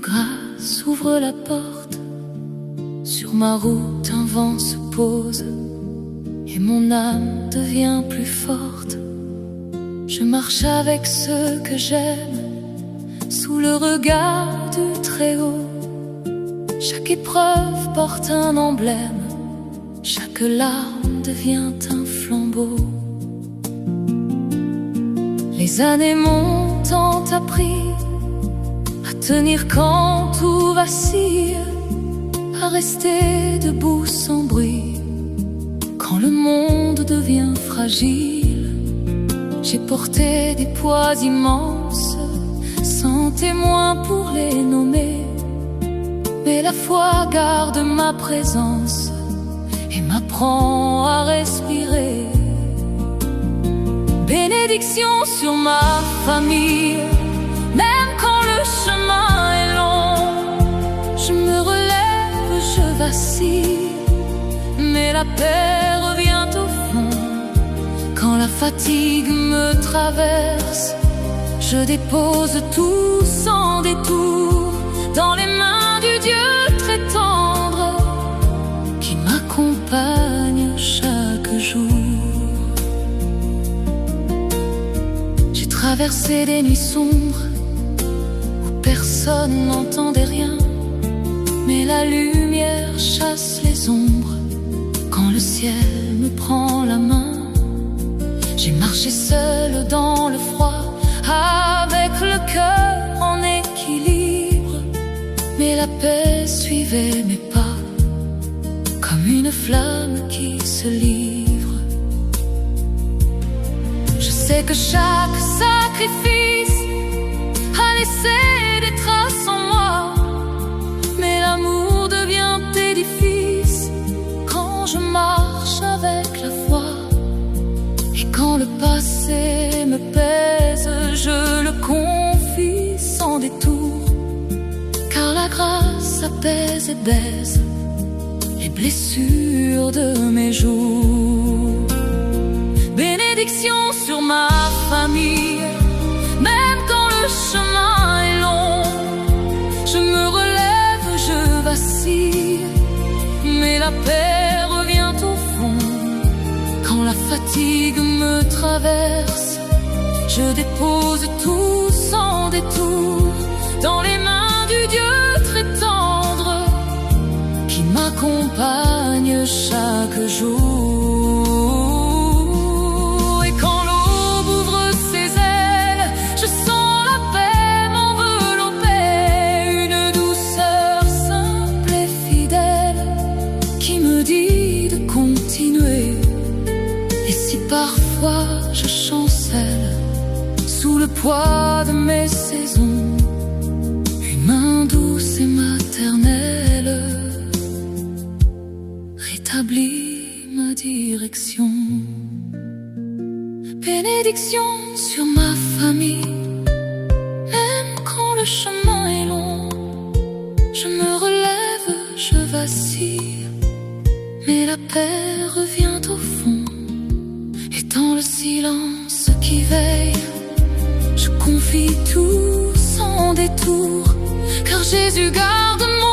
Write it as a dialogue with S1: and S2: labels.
S1: grâce ouvre la porte. Sur ma route un vent se pose et mon âme devient plus forte. Je marche avec ceux que j'aime sous le regard du Très-Haut. Chaque épreuve porte un emblème, chaque larme devient un flambeau. Les années m'ont tant appris à tenir quand tout vacille, à rester debout sans bruit quand le monde devient fragile. J'ai porté des poids immenses sans témoin pour les nommer, mais la foi garde ma présence et m'apprend à respirer. Bénédiction sur ma famille, même quand le chemin est long. Je me relève, je vacille, mais la paix revient au fond. Quand la fatigue me traverse, je dépose tout sans détour dans les mains du Dieu très tendre qui m'accompagne chaque jour. J'ai traversé des nuits sombres où personne n'entendait rien, mais la lumière chasse les ombres quand le ciel me prend la main. J'ai marché seul dans le froid avec le cœur en équilibre, mais la paix suivait mes pas comme une flamme qui se livre. Je sais que chaque sacrifice a laissé des traces en moi, mais l'amour devient édifice quand je marche avec la foi. Et quand le passé me pèse, je le confie sans détour, car la grâce apaise et baise les blessures de mes jours. Bénédiction sur ma famille, même quand le chemin est long. Je me relève, je vacille, mais la paix revient au fond. Quand la fatigue me traverse, je dépose tout sans détour dans les mains du Dieu très tendre qui m'accompagne chaque jour. Et quand l'aube ouvre ses ailes, je sens la paix m'envelopper, une douceur simple et fidèle qui me dit de continuer. Et si parfois je chancelle sous le poids de mes saisons, une main douce et maternelle rétablit ma direction. Bénédiction sur ma famille, même quand le chemin est long. Je me relève, je vacille, mais la paix revient au fond. Et dans le silence qui veille, je confie tout sans détour, car Jésus garde mon